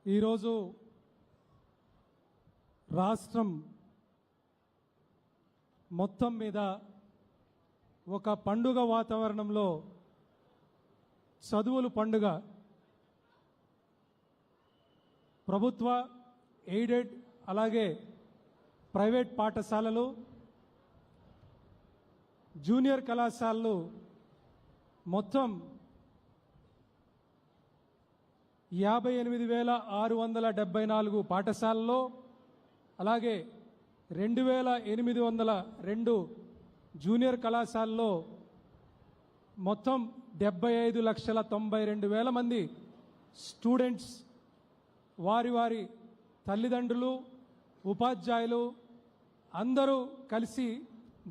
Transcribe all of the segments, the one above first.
ఈరోజు రాష్ట్రం మొత్తం మీద ఒక పండుగ వాతావరణంలో చదువులు పండుగ ప్రభుత్వ ఎయిడెడ్ అలాగే ప్రైవేట్ పాఠశాలలు జూనియర్ కళాశాలలు మొత్తం 58,674 పాఠశాలల్లో అలాగే 2,802 జూనియర్ కళాశాలలో మొత్తం 75,92,000 మంది స్టూడెంట్స్ వారి వారి తల్లిదండ్రులు ఉపాధ్యాయులు అందరూ కలిసి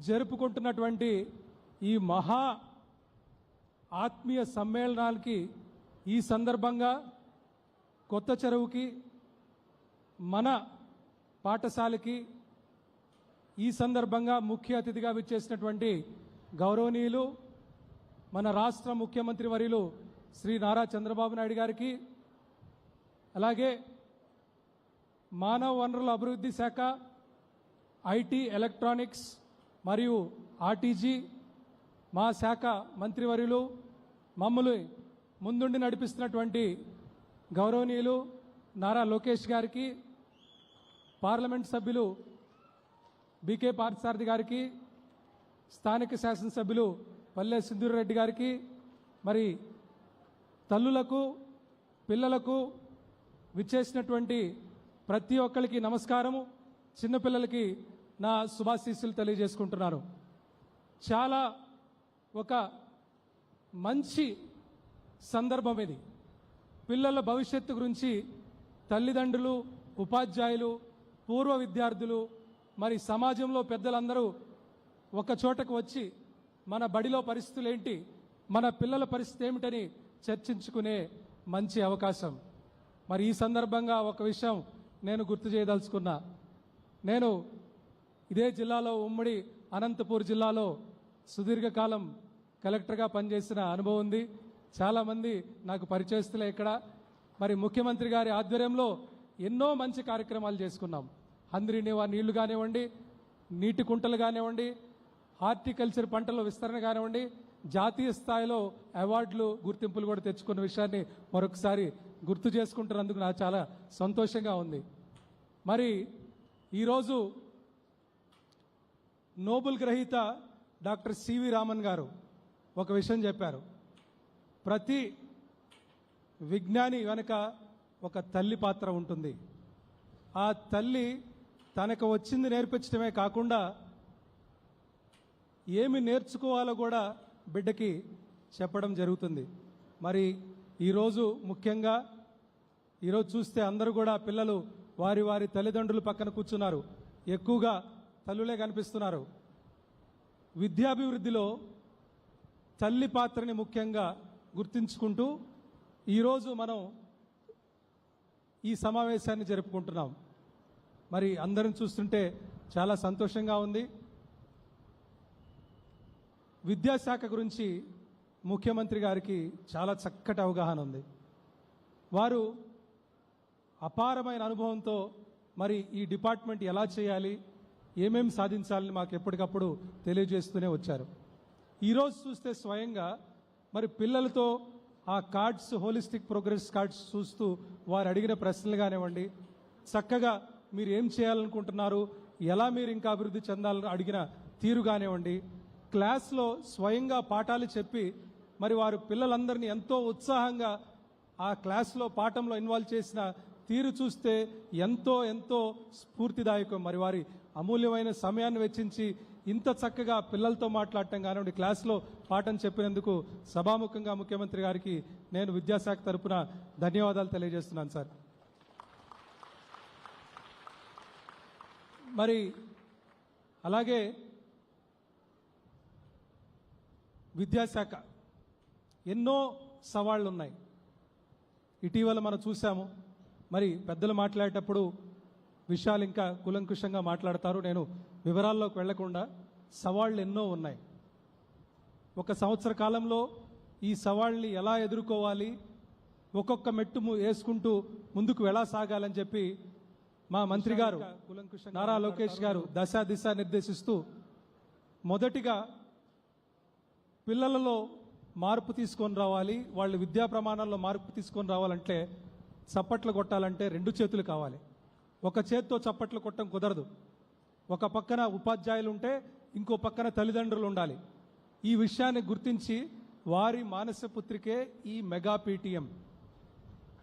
జరుపుకుంటున్నటువంటి ఈ మహా ఆత్మీయ సమ్మేళనానికి ఈ సందర్భంగా కొత్త చెరువుకి మన పాఠశాలకి ఈ సందర్భంగా ముఖ్య అతిథిగా విచ్చేసినటువంటి గౌరవనీయులు మన రాష్ట్ర ముఖ్యమంత్రి వర్యులు శ్రీ నారా చంద్రబాబు నాయుడు గారికి అలాగే మానవ వనరుల అభివృద్ధి శాఖ ఐటీ ఎలక్ట్రానిక్స్ మరియు ఆర్టీజీ మా శాఖ మంత్రివర్యులు మమ్మల్ని ముందుండి నడిపిస్తున్నటువంటి గౌరవనీయులు నారా లోకేష్ గారికి పార్లమెంట్ సభ్యులు బీకే పార్థసారథి గారికి స్థానిక శాసనసభ్యులు పల్లె సింధూరెడ్డి గారికి మరి తల్లులకు పిల్లలకు విచ్చేసినటువంటి ప్రతి ఒక్కరికి నమస్కారము చిన్నపిల్లలకి నా శుభాశీస్సులు తెలియజేసుకుంటున్నాను చాలా ఒక మంచి సందర్భం ఇది పిల్లల భవిష్యత్తు గురించి తల్లిదండ్రులు ఉపాధ్యాయులు పూర్వ విద్యార్థులు మరి సమాజంలో పెద్దలందరూ ఒక చోటకు వచ్చి మన బడిలో పరిస్థితులు ఏంటి మన పిల్లల పరిస్థితి ఏమిటని చర్చించుకునే మంచి అవకాశం మరి ఈ సందర్భంగా ఒక విషయం నేను గుర్తు చేయదలుచుకున్నా నేను ఇదే జిల్లాలో ఉమ్మడి అనంతపూర్ జిల్లాలో సుదీర్ఘకాలం కలెక్టర్గా పనిచేసిన అనుభవం ఉంది చాలామంది నాకు పరిచయస్తులే ఇక్కడ మరి ముఖ్యమంత్రి గారి ఆధ్వర్యంలో ఎన్నో మంచి కార్యక్రమాలు చేసుకున్నాం హంద్రి నీళ్లు కానివ్వండి నీటి కుంటలు కానివ్వండి హార్టికల్చర్ పంటల విస్తరణ కానివ్వండి జాతీయ స్థాయిలో అవార్డులు గుర్తింపులు కూడా తెచ్చుకున్న విషయాన్ని మరొకసారి గుర్తు చేసుకుంటున్నందుకు నాకు చాలా సంతోషంగా ఉంది మరి ఈరోజు నోబెల్ గ్రహీత డాక్టర్ సివి రామన్ గారు ఒక విషయం చెప్పారు ప్రతి విజ్ఞాని వెనుక ఒక తల్లి పాత్ర ఉంటుంది ఆ తల్లి తనకు వచ్చింది నేర్పించడమే కాకుండా ఏమి నేర్చుకోవాలో కూడా బిడ్డకి చెప్పడం జరుగుతుంది మరి ఈరోజు ముఖ్యంగా ఈరోజు చూస్తే అందరూ కూడా పిల్లలు వారి వారి తల్లిదండ్రుల పక్కన కూర్చున్నారు ఎక్కువగా తల్లులే కనిపిస్తున్నారు విద్యాభివృద్ధిలో తల్లి పాత్రని ముఖ్యంగా గుర్తించుకుంటూ ఈరోజు మనం ఈ సమావేశాన్ని జరుపుకుంటున్నాం మరి అందరం చూస్తుంటే చాలా సంతోషంగా ఉంది విద్యాశాఖ గురించి ముఖ్యమంత్రి గారికి చాలా చక్కటి అవగాహన ఉంది వారు అపారమైన అనుభవంతో మరి ఈ డిపార్ట్మెంట్ ఎలా చేయాలి ఏమేమి సాధించాలని మాకు ఎప్పటికప్పుడు తెలియజేస్తూనే వచ్చారు ఈరోజు చూస్తే స్వయంగా మరి పిల్లలతో ఆ కార్డ్స్ హోలిస్టిక్ ప్రోగ్రెస్ కార్డ్స్ చూస్తూ వారు అడిగిన ప్రశ్నలు కానివ్వండి చక్కగా మీరు ఏం చేయాలనుకుంటున్నారు ఎలా మీరు ఇంకా అభివృద్ధి చెందాలని అడిగిన తీరు కానివ్వండి క్లాస్లో స్వయంగా పాఠాలు చెప్పి మరి వారు పిల్లలందరినీ ఎంతో ఉత్సాహంగా ఆ క్లాస్లో పాఠంలో ఇన్వాల్వ్ చేసిన తీరు చూస్తే ఎంతో ఎంతో స్ఫూర్తిదాయకం మరి వారి అమూల్యమైన సమయాన్ని వెచ్చించి ఇంత చక్కగా పిల్లలతో మాట్లాడటం కానివ్వండి క్లాస్లో పాఠం చెప్పినందుకు సభాముఖంగా ముఖ్యమంత్రి గారికి నేను విద్యాశాఖ తరపున ధన్యవాదాలు తెలియజేస్తున్నాను సార్ మరి అలాగే విద్యాశాఖ ఎన్నో సవాళ్లు ఉన్నాయి ఇటీవల మనం చూసాము మరి పెద్దలు మాట్లాడేటప్పుడు విషయాలు ఇంకా కులంకుషంగా మాట్లాడతారు నేను వివరాల్లోకి వెళ్లకుండా సవాళ్లు ఎన్నో ఉన్నాయి ఒక సంవత్సర కాలంలో ఈ సవాళ్ళని ఎలా ఎదుర్కోవాలి ఒక్కొక్క మెట్టు వేసుకుంటూ ముందుకు ఎలా సాగాలని చెప్పి మా మంత్రి గారు నారా లోకేష్ గారు దిశ నిర్దేశిస్తూ మొదటిగా పిల్లలలో మార్పు తీసుకొని రావాలి, వాళ్ళు విద్యా ప్రమాణాల్లో మార్పు తీసుకొని రావాలంటే చప్పట్లు కొట్టాలంటే రెండు చేతులు కావాలి. ఒక చేత్తో చప్పట్లు కొట్టడం కుదరదు. ఒక పక్కన ఉపాధ్యాయులు ఉంటే ఇంకో పక్కన తల్లిదండ్రులు ఉండాలి. ఈ విషయాన్ని గుర్తించి వారి మానస పుత్రికే ఈ మెగా పీటీఎం.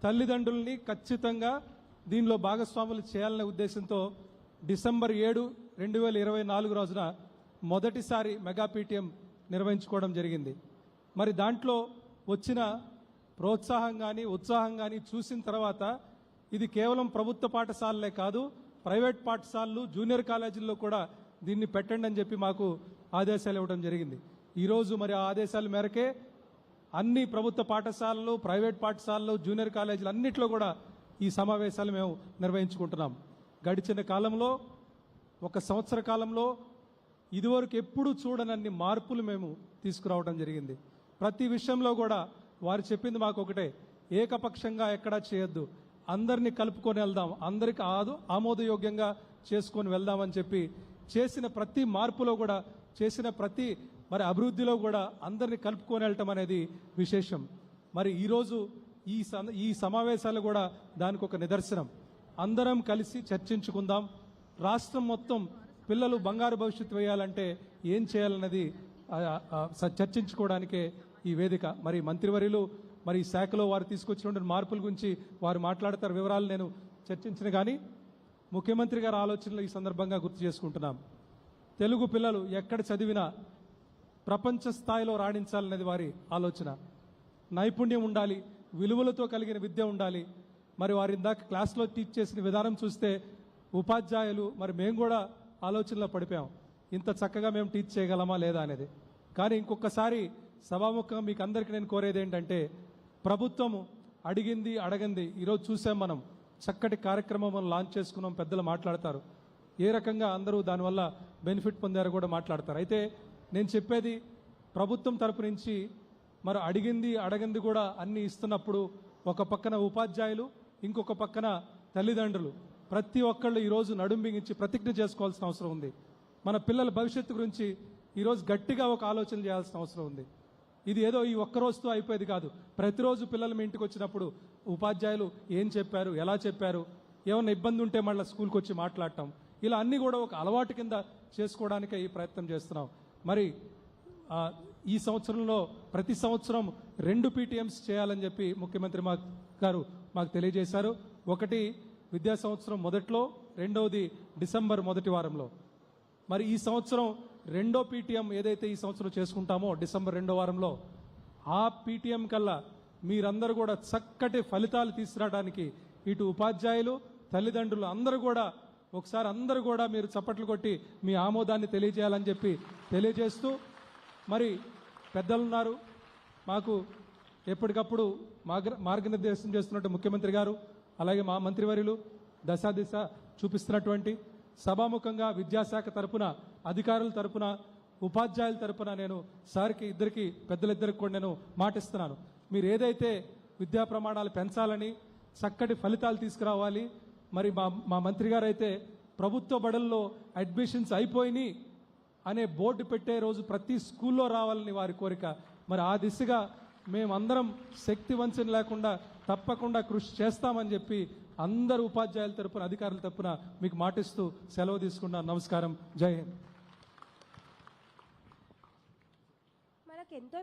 తల్లిదండ్రుల్ని ఖచ్చితంగా దీనిలో భాగస్వాములు చేయాలనే ఉద్దేశంతో డిసెంబర్ 7, 2024 రోజున మొదటిసారి మెగా పీటీఎం నిర్వహించుకోవడం జరిగింది. మరి దాంట్లో వచ్చిన ప్రోత్సాహం కానీ ఉత్సాహం కానీ చూసిన తర్వాత ఇది కేవలం ప్రభుత్వ పాఠశాలలే కాదు, ప్రైవేట్ పాఠశాలలు, జూనియర్ కాలేజీల్లో కూడా దీన్ని పెట్టండి అని చెప్పి మాకు ఆదేశాలు ఇవ్వడం జరిగింది. ఈరోజు మరి ఆ ఆదేశాల మేరకే అన్ని ప్రభుత్వ పాఠశాలలు, ప్రైవేట్ పాఠశాలలు, జూనియర్ కాలేజీలు అన్నిట్లో కూడా ఈ సమావేశాలు మేము నిర్వహించుకుంటున్నాం. గడిచిన కాలంలో, ఒక సంవత్సర కాలంలో ఇదివరకు ఎప్పుడూ చూడనన్ని మార్పులు మేము తీసుకురావడం జరిగింది. ప్రతి విషయంలో కూడా వారు చెప్పింది మాకు ఒకటే, ఏకపక్షంగా ఎక్కడా చేయొద్దు, అందరినీ కలుపుకొని వెళ్దాం, అందరికి ఆమోదయోగ్యంగా చేసుకొని వెళ్దామని చెప్పి చేసిన ప్రతి మార్పులో కూడా, చేసిన ప్రతి అభివృద్ధిలో కూడా అందరినీ కలుపుకొని వెళ్ళటం అనేది విశేషం. మరి ఈరోజు ఈ సమావేశాలు కూడా దానికి ఒక నిదర్శనం. అందరం కలిసి చర్చించుకుందాం. రాష్ట్రం మొత్తం పిల్లలు బంగారు భవిష్యత్తు వేయాలంటే ఏం చేయాలన్నది చర్చించుకోవడానికే ఈ వేదిక. మరి మంత్రివర్యులు మరి ఈ శాఖలో వారు తీసుకొచ్చినటువంటి మార్పుల గురించి వారు మాట్లాడతారు, వివరాలు నేను చర్చించిన. కానీ ముఖ్యమంత్రి గారి ఆలోచనలు ఈ సందర్భంగా గుర్తు చేసుకుంటున్నాం. తెలుగు పిల్లలు ఎక్కడ చదివినా ప్రపంచ స్థాయిలో రాణించాలనేది వారి ఆలోచన. నైపుణ్యం ఉండాలి, విలువలతో కలిగిన విద్య ఉండాలి. మరి వారి ఇందాక క్లాస్లో టీచ్ చేసిన విధానం చూస్తే ఉపాధ్యాయులు మరి మేము కూడా ఆలోచనలో పడిపోయాం, ఇంత చక్కగా మేము టీచ్ చేయగలమా లేదా అనేది. కానీ ఇంకొకసారి సభాముఖంగా మీకు అందరికీ నేను కోరేది ఏంటంటే, ప్రభుత్వము అడిగింది అడగంది ఈరోజు చూసాం. మనం చక్కటి కార్యక్రమం మనం లాంచ్ చేసుకున్నాం, పెద్దలు మాట్లాడతారు, ఏ రకంగా అందరూ దానివల్ల బెనిఫిట్ పొందారో కూడా మాట్లాడతారు. అయితే నేను చెప్పేది, ప్రభుత్వం తరపు నుంచి మరి అడిగింది అడగంది కూడా అన్నీ ఇస్తున్నప్పుడు ఒక పక్కన ఉపాధ్యాయులు, ఇంకొక పక్కన తల్లిదండ్రులు ప్రతి ఒక్కళ్ళు ఈరోజు నడుం బిగించి ప్రతిజ్ఞ చేసుకోవాల్సిన అవసరం ఉంది. మన పిల్లల భవిష్యత్తు గురించి ఈరోజు గట్టిగా ఒక ఆలోచన చేయాల్సిన అవసరం ఉంది. ఇది ఏదో ఈ ఒక్క రోజుతో అయిపోయేది కాదు. ప్రతిరోజు పిల్లలు మీ ఇంటికి వచ్చినప్పుడు ఉపాధ్యాయులు ఏం చెప్పారు, ఎలా చెప్పారు, ఏమన్నా ఇబ్బంది ఉంటే మళ్ళీ స్కూల్కి వచ్చి మాట్లాడటం, ఇలా అన్నీ కూడా ఒక అలవాటు కింద చేసుకోవడానికే ఈ ప్రయత్నం చేస్తున్నాం. మరి ఈ సంవత్సరంలో ప్రతి సంవత్సరం 2 పీటీఎంస్ చేయాలని చెప్పి ముఖ్యమంత్రి గారు మాకు తెలియజేశారు. ఒకటి విద్యా సంవత్సరం మొదట్లో, రెండవది డిసెంబర్ మొదటి వారంలో. మరి ఈ సంవత్సరం 2వ పీటీఎం ఏదైతే ఈ సంవత్సరం చేసుకుంటామో డిసెంబర్ 2వ వారంలో, ఆ పీటీఎం కల్లా మీరందరూ కూడా చక్కటి ఫలితాలు తీసుకురావడానికి ఇటు ఉపాధ్యాయులు, తల్లిదండ్రులు అందరూ కూడా ఒకసారి అందరూ కూడా మీరు చప్పట్లు కొట్టి మీ ఆమోదాన్ని తెలియజేయాలని చెప్పి తెలియజేస్తూ, మరి పెద్దలున్నారు మాకు ఎప్పటికప్పుడు మార్గనిర్దేశం చేస్తున్నట్టు ముఖ్యమంత్రి గారు, అలాగే మా మంత్రివర్యులు దిశ చూపిస్తున్నటువంటి సభాముఖంగా విద్యాశాఖ తరపున, అధికారుల తరపున, ఉపాధ్యాయుల తరపున నేను సార్కి ఇద్దరికి పెద్దలిద్దరికి కూడా నేను మాటిస్తున్నాను. మీరు ఏదైతే విద్యా ప్రమాణాలు పెంచాలని, చక్కటి ఫలితాలు తీసుకురావాలి. మరి మా మంత్రి గారు అయితే ప్రభుత్వ బడుల్లో అడ్మిషన్స్ అయిపోయినాయి అనే బోర్డు పెట్టే రోజు ప్రతి స్కూల్లో రావాలని వారి కోరిక. మరి ఆ దిశగా మేమందరం శక్తి వంచన లేకుండా తప్పకుండా కృషి చేస్తామని చెప్పి అందరు ఉపాధ్యాయుల తరపున, అధికారుల తరపున మీకు మాటిస్తూ సెలవు తీసుకున్నాను. నమస్కారం. జై హింద్. మనకెంతో